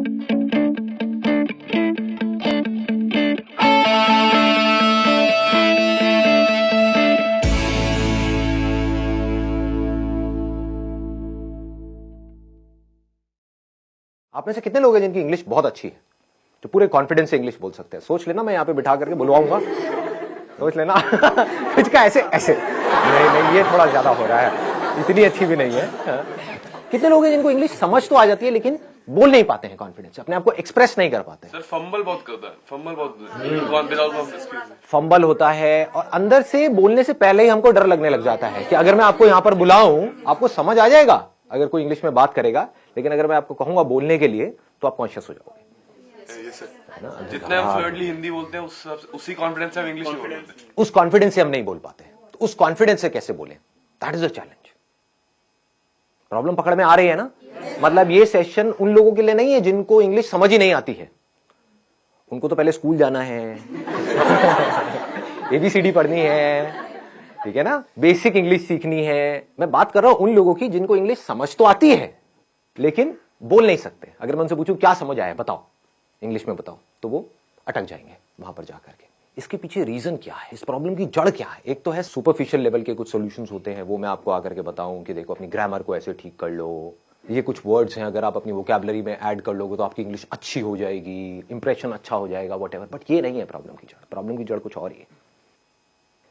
आप में से कितने लोग हैं जिनकी इंग्लिश बहुत अच्छी है, जो पूरे कॉन्फिडेंस से इंग्लिश बोल सकते हैं? सोच लेना, मैं यहां पे बिठा करके बुलवाऊंगा, सोच लेना। कुछ का ऐसे ऐसे नहीं, ये थोड़ा ज्यादा हो रहा है, इतनी अच्छी भी नहीं है। कितने लोग हैं जिनको इंग्लिश समझ तो आ जाती है लेकिन बोल नहीं पाते हैं कॉन्फिडेंस से, अपने आप को एक्सप्रेस नहीं कर पाते? सर फंबल बहुत करता है, फंबल होता है और अंदर से बोलने से पहले ही हमको डर लगने लग जाता है कि अगर मैं आपको यहां पर बुलाऊं आपको समझ आ जाएगा अगर कोई इंग्लिश में बात करेगा, लेकिन अगर मैं आपको कहूंगा बोलने के लिए तो आप कॉन्शियस हो जाओगे। जितने हम फ्लुएंटली हिंदी बोलते हैं उसी कॉन्फिडेंस से हम इंग्लिश में बोलते हैं। उस कॉन्फिडेंस से हम नहीं बोल पाते, तो उस कॉन्फिडेंस से कैसे बोले? That is the challenge. Problem पकड़ में आ रही है ना? मतलब ये सेशन उन लोगों के लिए नहीं है जिनको इंग्लिश समझ ही नहीं आती है, उनको तो पहले स्कूल जाना है, एबीसीडी पढ़नी है, ठीक है ना, बेसिक इंग्लिश सीखनी है। मैं बात कर रहा हूं उन लोगों की जिनको इंग्लिश समझ तो आती है लेकिन बोल नहीं सकते। अगर मैं उनसे पूछूं क्या समझ आया बताओ, इंग्लिश में बताओ, तो वो अटक जाएंगे वहां पर जाकर के। इसके पीछे रीजन क्या है, इस प्रॉब्लम की जड़ क्या है? एक तो है सुपरफिशियल लेवल के कुछ सॉल्यूशंस होते हैं, वो मैं आपको आकर के बताऊं कि देखो अपनी ग्रामर को ऐसे ठीक कर लो, ये कुछ वर्ड्स हैं अगर आप अपनी वोकैबुलरी में ऐड कर लोगे तो आपकी इंग्लिश अच्छी हो जाएगी, इंप्रेशन अच्छा हो जाएगा, व्हाटएवर। बट ये नहीं है प्रॉब्लम की जड़। प्रॉब्लम की जड़ कुछ और ही है।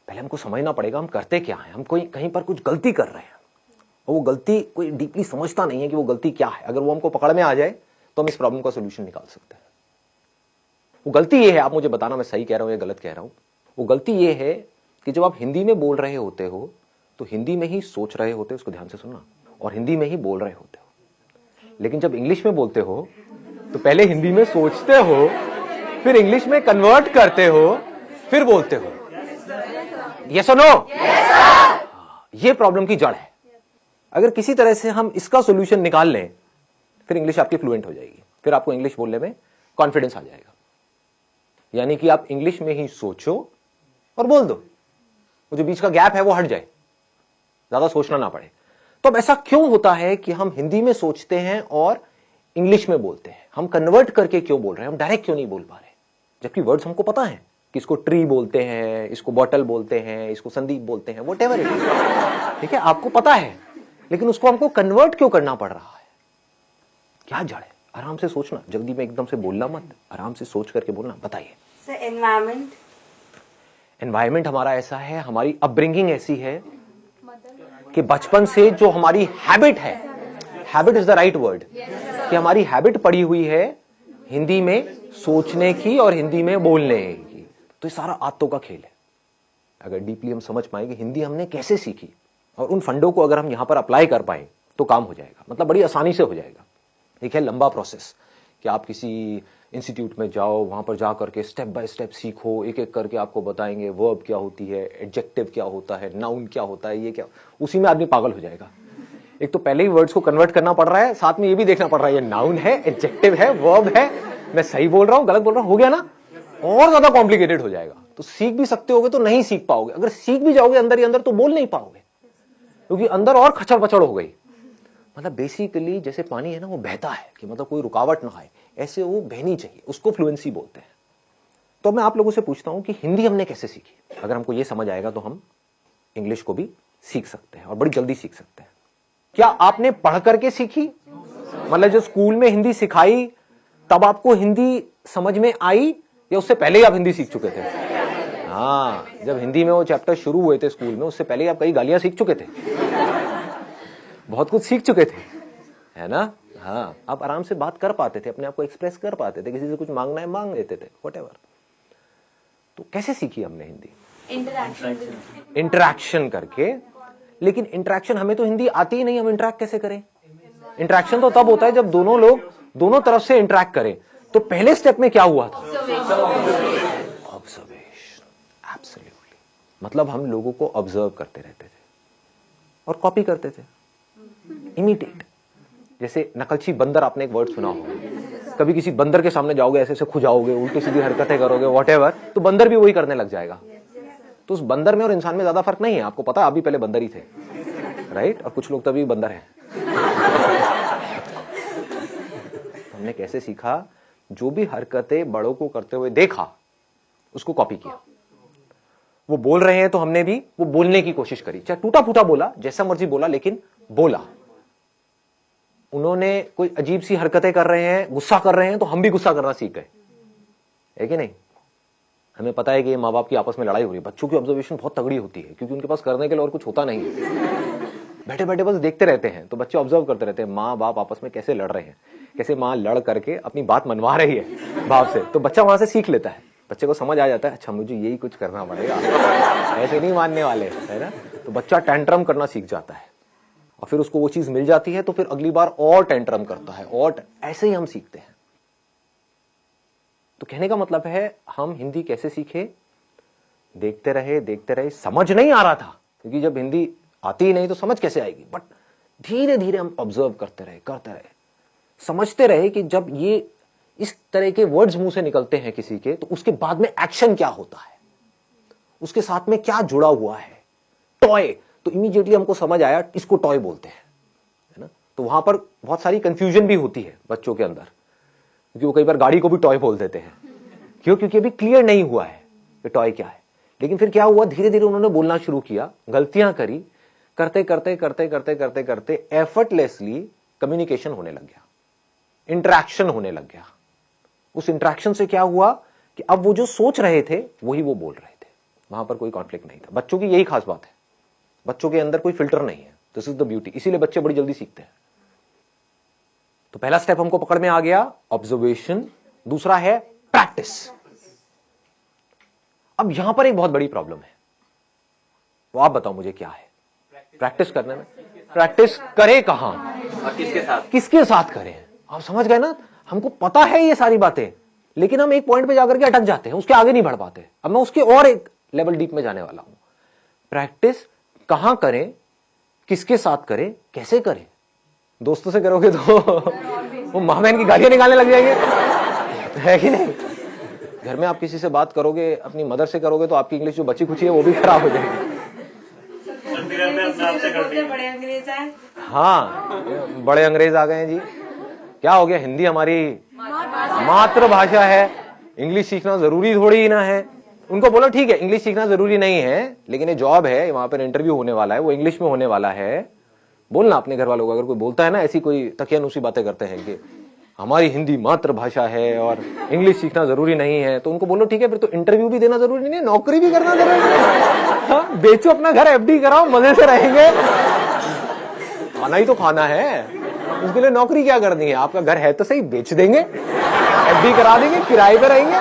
पहले हमको समझना पड़ेगा हम करते क्या है। हम कोई कहीं पर कुछ गलती कर रहे हैं और वो गलती कोई डीपली समझता नहीं है कि वो गलती क्या है। अगर वो हमको पकड़ में आ जाए तो हम इस प्रॉब्लम का सोल्यूशन निकाल सकते हैं। वो गलती ये है, आप मुझे बताना मैं सही कह रहा हूं या गलत कह रहा हूं। वो गलती ये है कि जब आप हिंदी में बोल रहे होते हो तो हिंदी में ही सोच रहे होते हो, उसको ध्यान से सुनना, और हिंदी में ही बोल रहे होते हो। लेकिन जब इंग्लिश में बोलते हो तो पहले हिंदी में सोचते हो, फिर इंग्लिश में कन्वर्ट करते हो, फिर बोलते हो। यस और नो? ये प्रॉब्लम की जड़ है। अगर किसी तरह से हम इसका सॉल्यूशन निकाल लें फिर इंग्लिश आपकी फ्लुएंट हो जाएगी, फिर आपको इंग्लिश बोलने में कॉन्फिडेंस आ जाएगा। यानी कि आप इंग्लिश में ही सोचो और बोल दो, वो जो बीच का गैप है वो हट जाए, ज्यादा सोचना ना पड़े। तो अब ऐसा क्यों होता है कि हम हिंदी में सोचते हैं और इंग्लिश में बोलते हैं? हम कन्वर्ट करके क्यों बोल रहे हैं? हम डायरेक्ट क्यों नहीं बोल पा रहे? जबकि वर्ड्स हमको पता है कि इसको ट्री बोलते हैं, इसको बॉटल बोलते हैं, इसको संदीप बोलते हैं, व्हाटएवर इट इज, ठीक है, आपको पता है, लेकिन उसको हमको कन्वर्ट क्यों करना पड़ रहा है? क्या जड़ है? आराम से सोचना, जल्दी में एकदम से बोलना मत, आराम से सोच करके बोलना। बताइए। एनवायरमेंट हमारा ऐसा है, हमारी अपब्रिंगिंग ऐसी है कि बचपन से जो हमारी हैबिट है, habit is the right word, कि हमारी हैबिट पड़ी हुई है हिंदी में सोचने की और हिंदी में बोलने की। तो ये सारा आदतों का खेल है। अगर डीपली हम समझ पाए कि हिंदी हमने कैसे सीखी और उन फंडों को अगर हम यहां पर अप्लाई कर पाए तो काम हो जाएगा, मतलब बड़ी आसानी से हो जाएगा। एक है लंबा प्रोसेस कि आप किसी इंस्टीट्यूट में जाओ, वहां पर जा करके स्टेप बाय स्टेप सीखो, एक एक करके आपको बताएंगे वर्ब क्या होती है, एडजेक्टिव क्या होता है, नाउन क्या होता है, ये क्या, उसी में आदमी पागल हो जाएगा। एक तो पहले ही वर्ड्स को कन्वर्ट करना पड़ रहा है, साथ में ये भी देखना पड़ रहा है ये नाउन है, एडजेक्टिव है, वर्ब है, मैं सही बोल रहा हूं गलत बोल रहा हूं, हो गया ना? और ज्यादा कॉम्प्लिकेटेड हो जाएगा। तो सीख भी सकते होगे तो नहीं सीख पाओगे, अगर सीख भी जाओगे अंदर ही अंदर तो बोल नहीं पाओगे, क्योंकि अंदर और खचड़ पचड़ हो गई। मतलब बेसिकली जैसे पानी है ना, वो बहता है कि मतलब कोई रुकावट ना आए, ऐसे वो बहनी चाहिए, उसको फ्लुएंसी बोलते हैं। तो मैं आप लोगों से पूछता हूं कि हिंदी हमने कैसे सीखी? अगर हमको ये समझ आएगा तो हम इंग्लिश को भी सीख सकते हैं और बड़ी जल्दी सीख सकते हैं। क्या आपने पढ़ करके सीखी? मतलब जो स्कूल में हिंदी सिखाई तब आपको हिंदी समझ में आई, या उससे पहले ही आप हिंदी सीख चुके थे? हाँ, जब हिंदी में वो चैप्टर शुरू हुए थे स्कूल में, उससे पहले ही आप कई गालियां सीख चुके थे, बहुत कुछ सीख चुके थे, है ना? हाँ, आप आराम से बात कर पाते थे, अपने आप को एक्सप्रेस कर पाते थे, किसी से कुछ मांगना है मांग लेते थे, व्हाटएवर। तो कैसे सीखी हमने हिंदी? इंटरैक्शन करके। लेकिन इंटरैक्शन, हमें तो हिंदी आती ही नहीं, हम इंटरैक्ट कैसे करें? इंटरैक्शन तो तब होता है जब दोनों लोग दोनों तरफ से इंटरैक्ट करें। तो पहले स्टेप में क्या हुआ था? ऑब्जर्वेशन। एब्सोल्युटली। मतलब हम लोगों को ऑब्जर्व करते रहते थे और कॉपी करते थे, इमिटेट। जैसे नकलची बंदर, आपने एक वर्ड सुना होगा, कभी किसी बंदर के सामने जाओगे, ऐसे ऐसे खुजाओगे, उल्टी सीधी हरकतें करोगे, व्हाटएवर, तो बंदर भी वही करने लग जाएगा। तो उस बंदर में और इंसान में ज्यादा फर्क नहीं है, आपको पता है, आप भी पहले बंदर ही थे, राइट? और कुछ लोग तभी बंदर हैं। हमने कैसे सीखा? जो भी हरकतें बड़ों को करते हुए देखा उसको कॉपी किया। वो बोल रहे हैं तो हमने भी वो बोलने की कोशिश करी, चाहे टूटा फूटा बोला, जैसा मर्जी बोला, लेकिन बोला। उन्होंने कोई अजीब सी हरकतें कर रहे हैं, गुस्सा कर रहे हैं, तो हम भी गुस्सा करना सीख गए, है कि नहीं? हमें पता है कि ये माँ बाप की आपस में लड़ाई हो रही है, बच्चों की ऑब्जर्वेशन बहुत तगड़ी होती है क्योंकि उनके पास करने के लिए और कुछ होता नहीं है। बैठे बैठे बस देखते रहते हैं, तो बच्चे ऑब्जर्व करते रहते हैं माँ बाप आपस में कैसे लड़ रहे हैं, कैसे माँ लड़ करके अपनी बात मनवा रही है बाप से, तो बच्चा वहां से सीख लेता है। बच्चे को समझ आ जाता है, अच्छा मुझे यही कुछ करना पड़ेगा, ऐसे नहीं मानने वाले, है ना? तो बच्चा टेंट्रम करना सीख जाता है और फिर उसको वो चीज मिल जाती है तो फिर अगली बार और टेंट्रम करता है, और ऐसे ही हम सीखते हैं। तो कहने का मतलब है हम हिंदी कैसे सीखे? देखते रहे, समझ नहीं आ रहा था क्योंकि जब हिंदी आती ही नहीं तो समझ कैसे आएगी, बट धीरे धीरे हम ऑब्जर्व करते रहे, समझते रहे कि जब ये इस तरह के वर्ड्स मुंह से निकलते हैं किसी के, तो उसके बाद में एक्शन क्या होता है, उसके साथ में क्या जुड़ा हुआ है। टॉय, तो इमीडिएटली हमको समझ आया इसको टॉय बोलते हैं, है ना? तो वहां पर बहुत सारी कंफ्यूजन भी होती है बच्चों के अंदर, क्योंकि वो कई बार गाड़ी को भी टॉय बोल देते हैं। क्यों? क्योंकि अभी क्लियर नहीं हुआ है कि टॉय क्या है। लेकिन फिर क्या हुआ, धीरे धीरे उन्होंने बोलना शुरू किया, गलतियां करी, करते एफर्टलेसली कम्युनिकेशन होने लग गया, इंटरेक्शन होने लग गया। उस इंटरेक्शन से क्या हुआ कि अब वो जो सोच रहे थे वही वो बोल रहे थे, वहां पर कोई कॉन्फ्लिक्ट नहीं था। बच्चों की यही खास बात है, बच्चों के अंदर कोई फिल्टर नहीं है। दिस इज द ब्यूटी, इसीलिए बच्चे बड़ी जल्दी सीखते हैं। तो पहला स्टेप हमको पकड़ में आ गया, ऑब्जर्वेशन। दूसरा है प्रैक्टिस। अब यहां पर एक बहुत बड़ी प्रॉब्लम है, वो आप बताओ मुझे क्या है? प्रैक्टिस करने में, प्रैक्टिस करे कहां और किसके साथ करें? आप समझ गए ना? हमको पता है ये सारी बातें, लेकिन हम एक पॉइंट पे जाकर के अटक जाते हैं, उसके आगे नहीं बढ़ पाते। अब मैं उसके और एक लेवल डीप में जाने वाला हूं। प्रैक्टिस कहां करें, किसके साथ करें, कैसे करें? दोस्तों से करोगे तो वो मां बहन की गालियां निकालने लग जाएंगे, है कि नहीं? घर में आप किसी से बात करोगे, अपनी मदर से करोगे, तो आपकी इंग्लिश जो बची खुची है वो भी खराब हो जाएगी। बड़े अंग्रेज आए। हाँ, बड़े अंग्रेज आ गए हैं जी। क्या हो गया? हिंदी हमारी मातृभाषा है, इंग्लिश सीखना जरूरी थोड़ी ही ना है। उनको बोलो ठीक है, इंग्लिश सीखना जरूरी नहीं है, लेकिन ये जॉब है, वहां पर इंटरव्यू होने वाला है, वो इंग्लिश में होने वाला है। बोलना अपने घर वालों को, अगर कोई बोलता है ना ऐसी कोई तकियानुसी बातें करते हैं कि हमारी हिंदी मातृभाषा है और इंग्लिश सीखना जरूरी नहीं है, तो उनको बोलो ठीक है, फिर तो इंटरव्यू भी देना जरूरी नहीं है, नौकरी भी करना जरूरी नहीं है। हाँ, बेचो अपना घर, एफडी कराओ, मजे से रहेंगे। खाना ही तो खाना है, उसके लिए नौकरी क्या करनी है? आपका घर है तो सही, बेच देंगे, एफडी करा देंगे, किराए पे रहेंगे।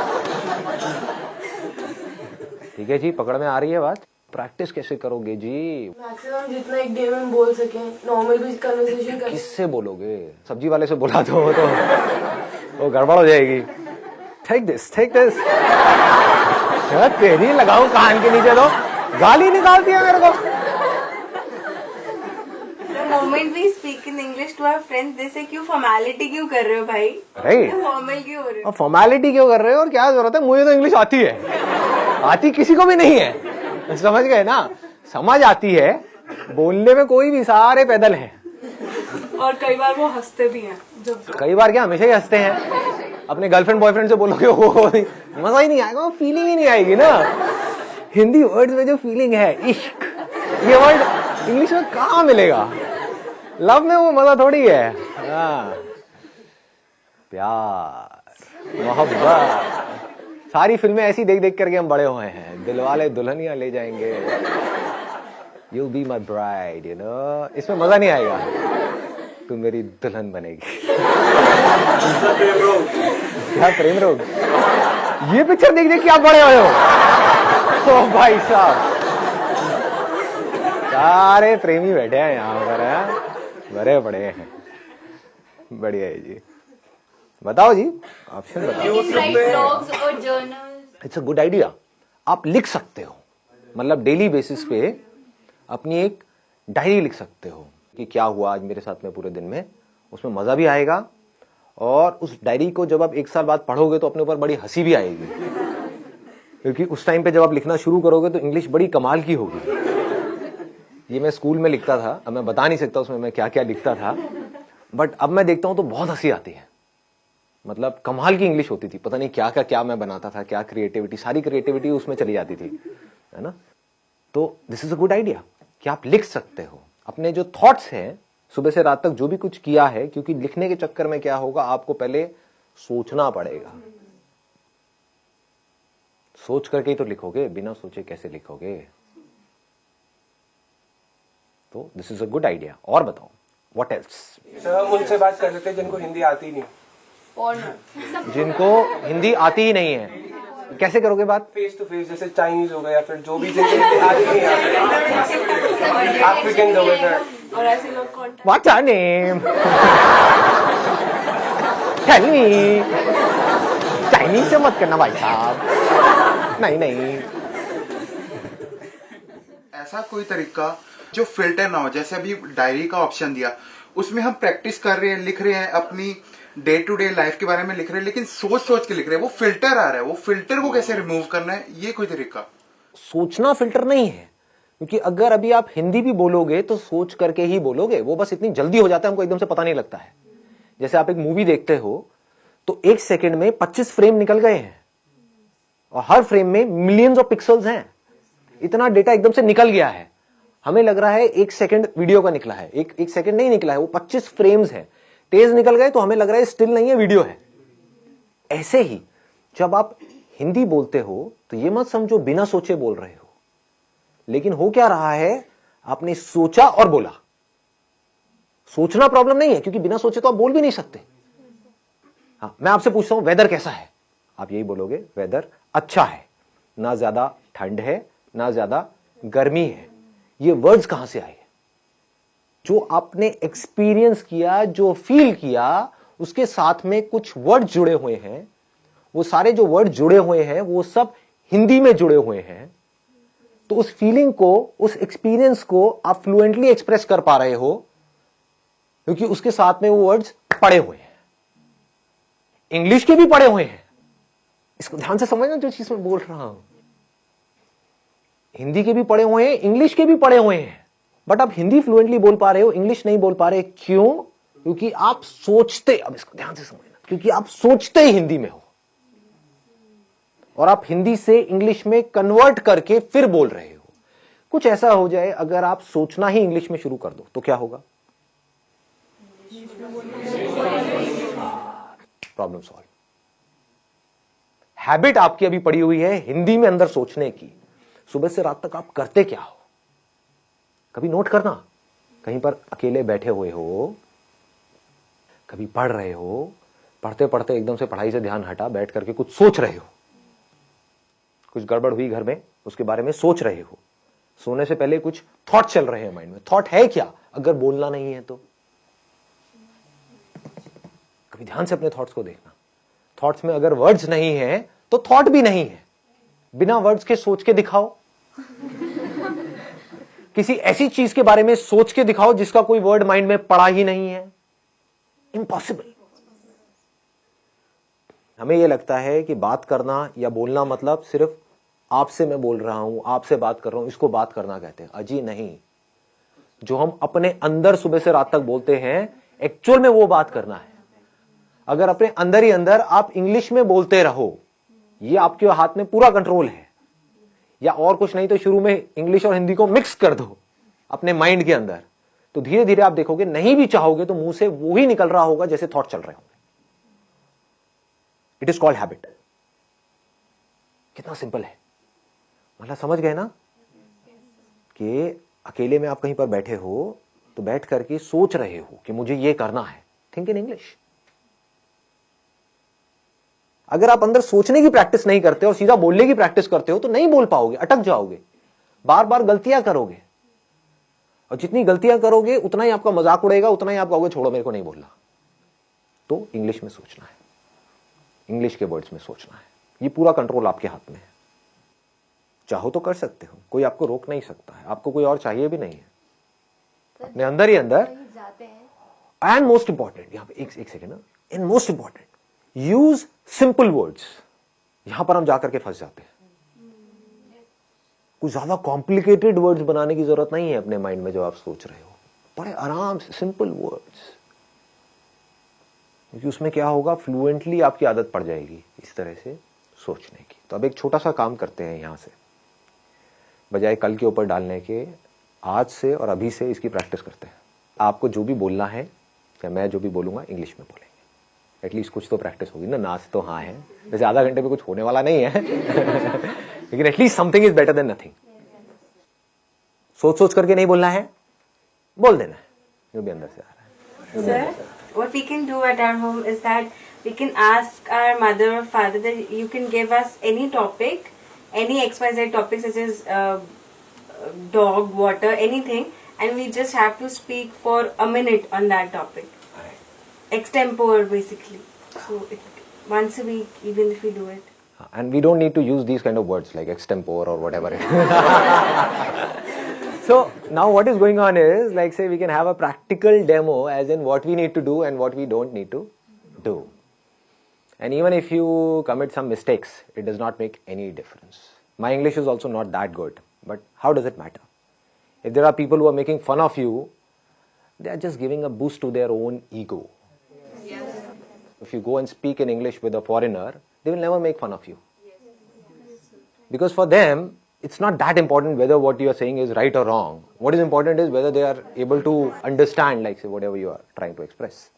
ठीक है जी, पकड़ में आ रही है बात? प्रैक्टिस कैसे करोगे जी? मैक्सिमम जितना एक डे में बोल सके, नॉर्मल भी कन्वर्सेशन कर। किससे बोलोगे? सब्जी वाले से बोला तो वो गड़बड़ हो जाएगी। टेक दिस तेरी लगाऊं कान के नीचे, तो गाली निकालती है मेरे को। Moment we speak in English to our friends, जैसे क्यों फॉर्मेलिटी क्यों कर रहे हो भाई? राइट, फॉर्मल क्यों हो रहे हो? फॉर्मेलिटी क्यों कर रहे हो और क्या जरूरत है? मुझे तो इंग्लिश आती है, आती किसी को भी नहीं है, समझ गए ना? समझ आती है, बोलने में कोई भी, सारे पैदल हैं। और कई बार वो हंसते भी हैं। जब कई बार क्या, हमेशा ही हंसते हैं। अपने गर्लफ्रेंड बॉयफ्रेंड से बोलोगे वो मजा ही नहीं आएगा, फीलिंग ही नहीं आएगी ना। हिंदी वर्ड्स में जो फीलिंग है, इश्क, ये वर्ड इंग्लिश में कहाँ मिलेगा? लव में वो मजा थोड़ी है। प्यार, मोहब्बत, सारी फिल्में ऐसी देख देख करके हम बड़े हुए हैं। दिलवाले दुल्हनिया ले जाएंगे, You'll be my bride, you know? इसमें मजा नहीं आएगा, तू मेरी दुल्हन बनेगी। क्या प्रेम रोग? ये पिक्चर देख देख के आप बड़े हुए हो। ओ भाई साहब, सारे प्रेमी बैठे हैं यहाँ पर, बड़े बड़े हैं। बढ़िया है जी। बताओ जी, ऑप्शन बताओ। It's a good idea. आप लिख सकते हो, मतलब डेली बेसिस पे अपनी एक डायरी लिख सकते हो कि क्या हुआ आज मेरे साथ में पूरे दिन में। उसमें मजा भी आएगा, और उस डायरी को जब आप एक साल बाद पढ़ोगे तो अपने ऊपर बड़ी हंसी भी आएगी, क्योंकि उस टाइम पे जब आप लिखना शुरू करोगे तो इंग्लिश बड़ी कमाल की होगी। ये मैं स्कूल में लिखता था, अब मैं बता नहीं सकता उसमें मैं क्या क्या लिखता था, बट अब मैं देखता हूं तो बहुत हंसी आती है। मतलब कमाल की इंग्लिश होती थी, पता नहीं क्या का क्या मैं बनाता था, क्या क्रिएटिविटी, सारी क्रिएटिविटी उसमें चली जाती थी, है ना। तो this is a good idea कि आप लिख सकते हो अपने जो थॉट्स हैं, सुबह से रात तक जो भी कुछ किया है, क्योंकि लिखने के चक्कर में क्या होगा, आपको पहले सोचना पड़ेगा। सोच करके ही तो लिखोगे, बिना सोचे कैसे लिखोगे। तो this is a good idea. और बताओ व्हाट एल्स। सर हम उनसे बात कर रहे थे जिनको हिंदी आती नहीं। जिनको हिंदी आती ही नहीं है, कैसे करोगे बात? फेस टू फेस, जैसे चाइनीज हो गए या फिर जो भी जिनको हिंदी आती नहीं है, अफ्रीकन हो गए सर। और ऐसे लोग contact. What's your name? Tell me. Chinese से मत करना भाई साहब, नहीं नहीं। ऐसा कोई तरीका जो फिल्टर ना हो, जैसे अभी डायरी का ऑप्शन दिया, उसमें हम प्रैक्टिस कर रहे हैं, लिख रहे हैं, अपनी डे टू डे लाइफ के बारे में लिख रहे हैं, लेकिन सोच सोच के लिख रहे हैं, वो फिल्टर आ रहा है, वो फिल्टर को कैसे रिमूव करना है, ये कोई तरीका? सोचना फिल्टर नहीं है, क्योंकि अगर अभी आप हिंदी भी बोलोगे तो सोच करके ही बोलोगे, वो बस इतनी जल्दी हो जाता है, हमको एकदम से पता नहीं लगता है। जैसे आप एक मूवी देखते हो तो 1 सेकंड में 25 फ्रेम निकल गए हैं, और हर फ्रेम में मिलियंस ऑफ पिक्सल्स हैं, इतना डेटा एकदम से निकल गया है। हमें लग रहा है 1 सेकंड वीडियो का निकला है, एक सेकंड नहीं निकला है, वो 25 फ्रेम्स है, तेज निकल गए तो हमें लग रहा है स्टिल नहीं है, वीडियो है। ऐसे ही जब आप हिंदी बोलते हो तो ये मत समझो बिना सोचे बोल रहे हो, लेकिन हो क्या रहा है, आपने सोचा और बोला। सोचना प्रॉब्लम नहीं है, क्योंकि बिना सोचे तो आप बोल भी नहीं सकते। हाँ, मैं आपसे पूछता हूं वेदर कैसा है, आप यही बोलोगे वेदर अच्छा है, ना ज्यादा ठंड है ना ज्यादा गर्मी है। ये वर्ड्स कहां से आए? जो आपने एक्सपीरियंस किया, जो फील किया, उसके साथ में कुछ वर्ड जुड़े हुए हैं। वो सारे जो वर्ड जुड़े हुए हैं वो सब हिंदी में जुड़े हुए हैं। तो उस फीलिंग को, उस एक्सपीरियंस को आप फ्लुएंटली एक्सप्रेस कर पा रहे हो, क्योंकि उसके साथ में वो वर्ड्स पड़े हुए हैं। इंग्लिश के भी पड़े हुए हैं, इसको ध्यान से समझना जो चीज मैं बोल रहा हूं। हिंदी के भी पड़े हुए हैं, इंग्लिश के भी पड़े हुए हैं, बट आप हिंदी फ्लुएंटली बोल पा रहे हो, इंग्लिश नहीं बोल पा रहे। क्यों? क्योंकि आप सोचते, अब इसको ध्यान से समझना, क्योंकि आप सोचते ही हिंदी में हो, और आप हिंदी से इंग्लिश में कन्वर्ट करके फिर बोल रहे हो। कुछ ऐसा हो जाए, अगर आप सोचना ही इंग्लिश में शुरू कर दो तो क्या होगा? Problem solve. हैबिट आपकी अभी पड़ी हुई है हिंदी में अंदर सोचने की। सुबह से रात तक आप करते क्या हो? कभी नोट करना, कहीं पर अकेले बैठे हुए हो, कभी पढ़ रहे हो, पढ़ते पढ़ते एकदम से पढ़ाई से ध्यान हटा, बैठ करके कुछ सोच रहे हो, कुछ गड़बड़ हुई घर में, उसके बारे में सोच रहे हो, सोने से पहले कुछ थॉट चल रहे हैं माइंड में। थॉट है क्या अगर बोलना नहीं है तो? कभी ध्यान से अपने थॉट्स को देखना। थॉट्स में अगर वर्ड्स नहीं है तो थॉट भी नहीं है। बिना वर्ड्स के सोच के दिखाओ, किसी ऐसी चीज के बारे में सोच के दिखाओ जिसका कोई वर्ड माइंड में पड़ा ही नहीं है। इम्पॉसिबल। हमें यह लगता है कि बात करना या बोलना मतलब सिर्फ आपसे मैं बोल रहा हूं, आपसे बात कर रहा हूं, इसको बात करना कहते हैं। अजी नहीं, जो हम अपने अंदर सुबह से रात तक बोलते हैं, एक्चुअल में वो बात करना है। अगर अपने अंदर ही अंदर आप इंग्लिश में बोलते रहो, ये आपके हाथ में पूरा कंट्रोल है, या और कुछ नहीं तो शुरू में इंग्लिश और हिंदी को मिक्स कर दो अपने माइंड के अंदर, तो धीरे धीरे आप देखोगे, नहीं भी चाहोगे तो मुंह से वो ही निकल रहा होगा जैसे थॉट चल रहे होंगे। It is called habit. कितना सिंपल है, मतलब समझ गए ना कि अकेले में आप कहीं पर बैठे हो तो बैठ करके सोच रहे हो कि मुझे ये करना है। Think in English. अगर आप अंदर सोचने की प्रैक्टिस नहीं करते और सीधा बोलने की प्रैक्टिस करते हो तो नहीं बोल पाओगे, अटक जाओगे, बार बार गलतियां करोगे, और जितनी गलतियां करोगे उतना ही आपका मजाक उड़ेगा, उतना ही आप कहोगे छोड़ो मेरे को नहीं बोलना। तो इंग्लिश में सोचना है, इंग्लिश के वर्ड्स में सोचना है। ये पूरा कंट्रोल आपके हाथ में है। चाहो तो कर सकते हो, कोई आपको रोक नहीं सकता है, आपको कोई और चाहिए भी नहीं है, अपने अंदर ही अंदर। एंड मोस्ट इंपॉर्टेंट, यहां पे एक second, and most important, use simple words. यहां पर हम जाकर के फंस जाते हैं। कुछ ज्यादा कॉम्प्लिकेटेड वर्ड्स बनाने की जरूरत नहीं है अपने माइंड में जो आप सोच रहे हो। बड़े आराम से सिंपल वर्ड्स, क्योंकि उसमें क्या होगा, फ्लुएंटली आपकी आदत पड़ जाएगी इस तरह से सोचने की। तो अब एक छोटा सा काम करते हैं, यहां से बजाय कल के ऊपर डालने के, आज से और अभी से इसकी प्रैक्टिस करते हैं। आपको जो भी बोलना है, या मैं जो भी बोलूंगा, इंग्लिश में बोलेंगे। एटलीस्ट कुछ तो प्रैक्टिस होगी ना। नाच तो हाँ है, वैसे आधा घंटे में कुछ होने वाला नहीं है लेकिन at least something is better than nothing. सोच सोच करके नहीं बोलना है, बोल देना है जो भी अंदर से आ रहा है। Sir, what we can do at our home is that we can ask our mother or father that you can give us any topic, any XYZ topic such as dog, water, anything, and we just have to speak for a minute on that topic. Extempore basically. So once a week, even if we do it. And we don't need to use these kind of words like extempore or whatever it is. So now what is going on is, like say we can have a practical demo as in what we need to do and what we don't need to do. And even if you commit some mistakes, it does not make any difference. My English is also not that good, but how does it matter? If there are people who are making fun of you, they are just giving a boost to their own ego. Yes. If you go and speak in English with a foreigner, they will never make fun of you. Because for them, it's not that important whether what you are saying is right or wrong. What is important is whether they are able to understand, like say, whatever you are trying to express.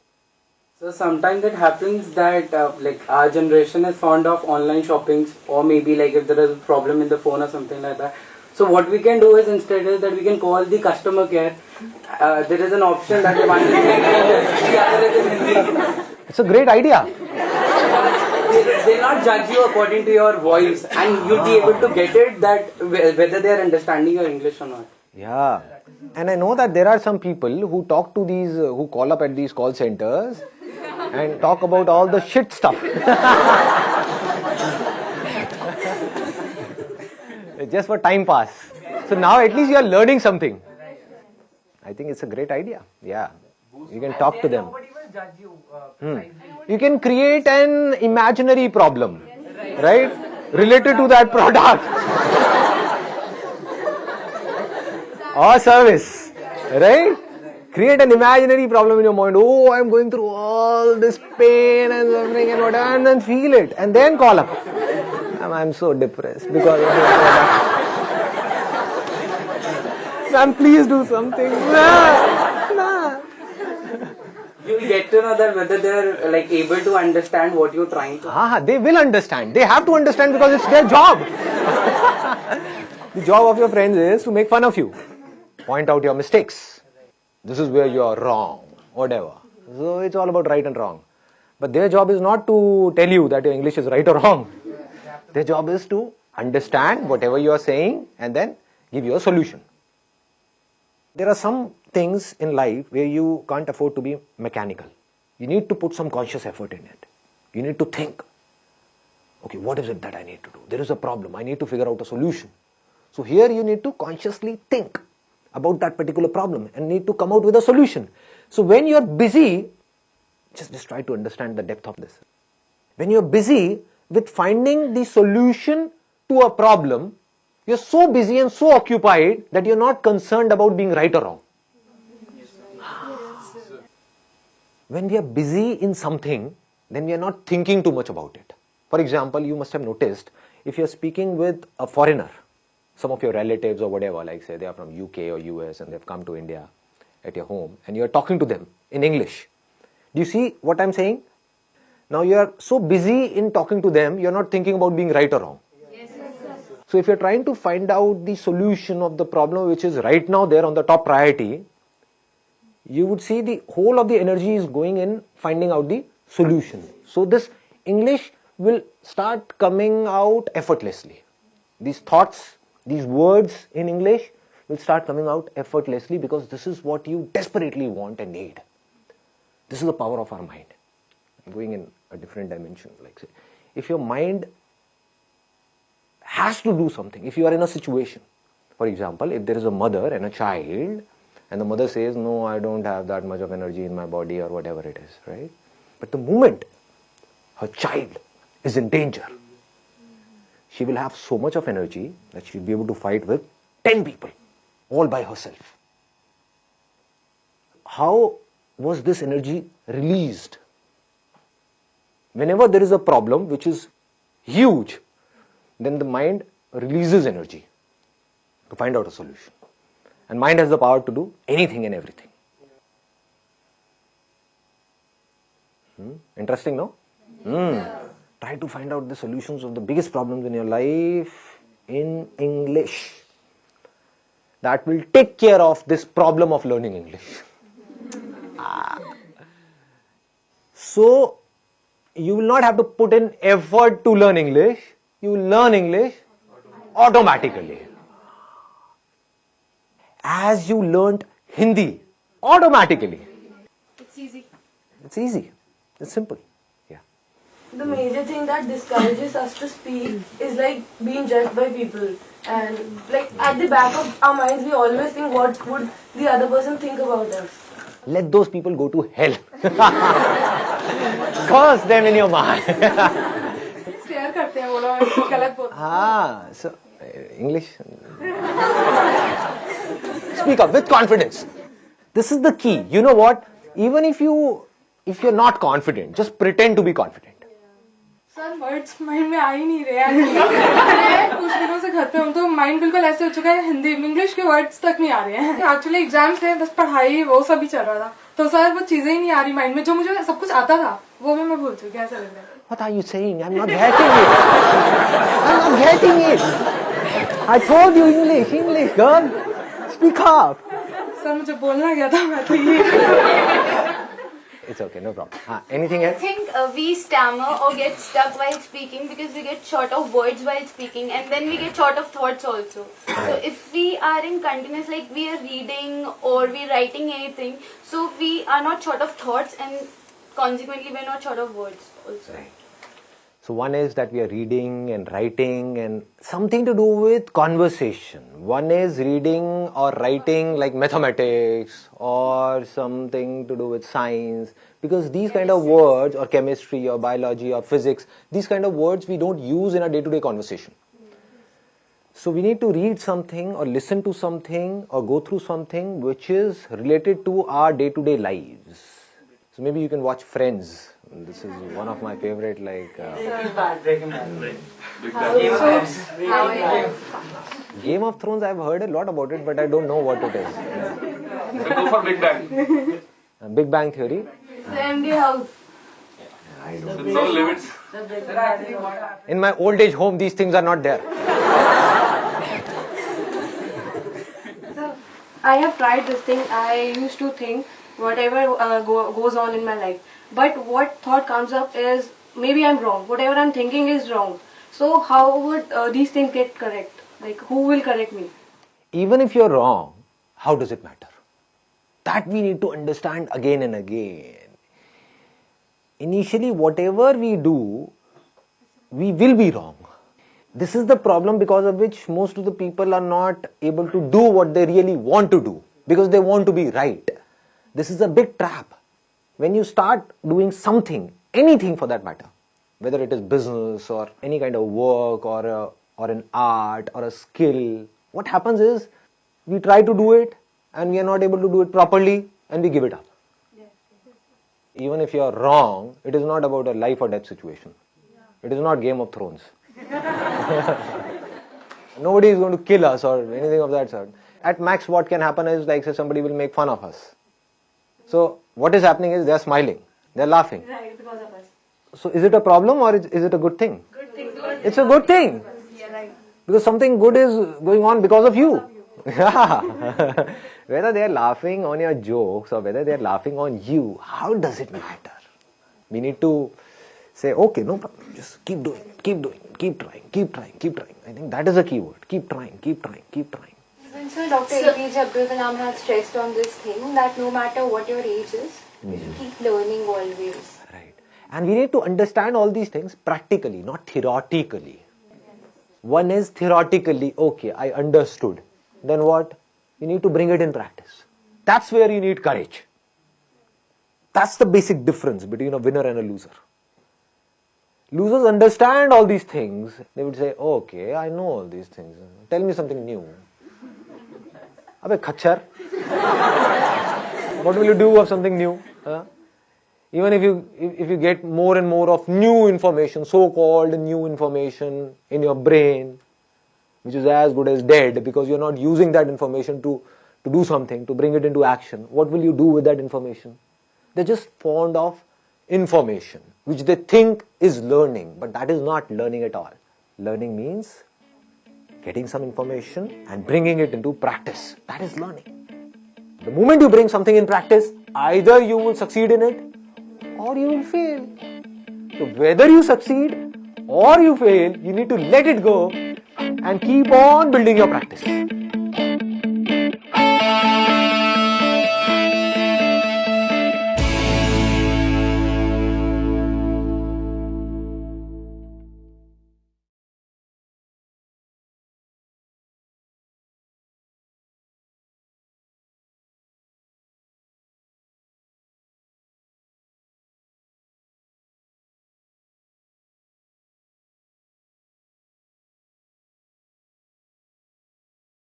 So sometimes it happens that like our generation is fond of online shoppings, or maybe like if there is a problem in the phone or something like that. So what we can do is instead is that we can call the customer care. There is an option that one is in English, the other is in Hindi. It's a great idea. They'll not judge you according to your voice, and you'll be able to get it that whether they are understanding your English or not. Yeah. And I know that there are some people who talk to these, who call up at these call centers and talk about all the shit stuff. Just for time pass. So now at least you are learning something. I think it's a great idea. Yeah. You can talk to them. Nobody will judge you. You can create an imaginary problem, right? Related to that product or service, right? Create an imaginary problem in your mind. Oh, I'm going through all this pain and suffering and whatever, and then feel it, and then call up. I'm so depressed because of this product. Ma'am, please do something. Nah. You get to know that whether they are like able to understand what you're trying to. They will understand. They have to understand because it's their job. The job of your friends is to make fun of you, point out your mistakes. This is where you are wrong, whatever. So it's all about right and wrong. But their job is not to tell you that your English is right or wrong. Their job is to understand whatever you are saying and then give you a solution. There are some things in life where you can't afford to be mechanical. You need to put some conscious effort in it. You need to think, okay, what is it that I need to do? There is a problem. I need to figure out a solution. So here you need to consciously think about that particular problem and need to come out with a solution. So when you are busy, just try to understand the depth of this. When you are busy with finding the solution to a problem, you're so busy and so occupied that you're not concerned about being right or wrong. When we are busy in something, then we are not thinking too much about it. For example, you must have noticed, if you're speaking with a foreigner, some of your relatives or whatever, like say they are from UK or US and they've come to India at your home, and you're talking to them in English. Do you see what I'm saying? Now you are so busy in talking to them, you're not thinking about being right or wrong. So if you're trying to find out the solution of the problem which is right now there on the top priority, you would see the whole of the energy is going in finding out the solution. So this English will start coming out effortlessly. These thoughts, these words in English will start coming out effortlessly because this is what you desperately want and need. This is the power of our mind. I'm going in a different dimension, like say, if your mind has to do something, if you are in a situation, for example, if there is a mother and a child, and the mother says, no, I don't have that much of energy in my body or whatever it is, right? But the moment her child is in danger, she will have so much of energy that she will be able to fight with 10 people, all by herself. How was this energy released? whenever there is a problem which is huge, then the mind releases energy to find out a solution. And mind has the power to do anything and everything. Interesting, no? Try to find out the solutions of the biggest problems in your life in English. That will take care of this problem of learning English. So, you will not have to put in effort to learn English. You will learn English automatically. As you learnt Hindi automatically. It's easy. It's easy. It's simple. Yeah. The major thing that discourages us to speak is like being judged by people. And like at the back of our minds, we always think what would the other person think about us. Let those people go to hell. Curse them in your mind. Stare करते हैं वो लोग गलत बोलते हैं. So English. Speak up with confidence. This is the key. You know what? Even if you're not confident, just pretend to be confident. Sir words mind में आ ही नहीं रहे हैं. कुछ दिनों से घर पे हूँ तो माइंड बिल्कुल ऐसे हो चुका है, हिंदी इंग्लिश के वर्ड्स तक नहीं आ रहे हैं. एक्चुअली एग्जाम्स थे, बस पढ़ाई वो सब ही चल रहा था, तो सर वो चीजें ही नहीं आ रही माइंड में, जो मुझे सब कुछ आता था वो भी मैं भूल चुकी. ऐसा लग रहा है. What are you saying? I'm not getting it. I'm not getting it. I told you English, girl. Speak up. Sir मुझे बोलना गया था, मैं तो ये. It's okay, no problem. Anything else? I think we stammer or get stuck while speaking because we get short of words while speaking, and then we get short of thoughts also. So if we are in continuous, like we are reading or we are writing anything, so we are not short of thoughts, and consequently we are not short of words also. Right. So one is that we are reading and writing and something to do with conversation. One is reading or writing like mathematics or something to do with science, because these kind of words, or chemistry or biology or physics, these kind of words we don't use in our day-to-day conversation. So we need to read something or listen to something or go through something which is related to our day-to-day lives. So maybe you can watch Friends. This is one of my favorite, like Game of Thrones. I've heard a lot about it, but I don't know what it is. Go for Big Bang. Big Bang Theory. MD House. With no limits. In my old age home, these things are not there. I have tried this thing. I used to think whatever goes on in my life. But what thought comes up is maybe I'm wrong. Whatever I'm thinking is wrong. So how would these things get correct? Like who will correct me? Even if you're wrong, how does it matter? That we need to understand again and again. Initially, whatever we do, we will be wrong. This is the problem because of which most of the people are not able to do what they really want to do, because they want to be right. This is a big trap. When you start doing something, anything for that matter, whether it is business or any kind of work or an art or a skill, what happens is we try to do it and we are not able to do it properly and we give it up. Even if you are wrong, it is not about a life or death situation. It is not Game of Thrones. Nobody is going to kill us or anything of that sort. At max, what can happen is, like, say, somebody will make fun of us. So what is happening is they are smiling, they are laughing. Right, because of us. So is it a problem or is it a good thing? Good thing. It's a good thing. Yeah, right. Because something good is going on because of you. Yeah. Whether they are laughing on your jokes or whether they are laughing on you, how does it matter? We need to say, okay, no problem, just keep doing, keep trying. I think that is a key word. Keep trying. So Dr. APJ Abdul Kalam has stressed on this thing that no matter what your age is, you should keep learning always. Right. And we need to understand all these things practically, not theoretically. One is theoretically, okay, I understood. Then what? You need to bring it in practice. That's where you need courage. That's the basic difference between a winner and a loser. Losers understand all these things. They would say, okay, I know all these things. Tell me something new. Abhe khachar. What will you do of something new? Huh? Even if you get more and more of new information, so-called new information in your brain, which is as good as dead because you're not using that information to do something, to bring it into action, what will you do with that information? They're just fond of information, which they think is learning, but that is not learning at all. Learning means getting some information and bringing it into practice. That is learning. The moment you bring something in practice, either you will succeed in it or you will fail. So whether you succeed or you fail, you need to let it go and keep on building your practice.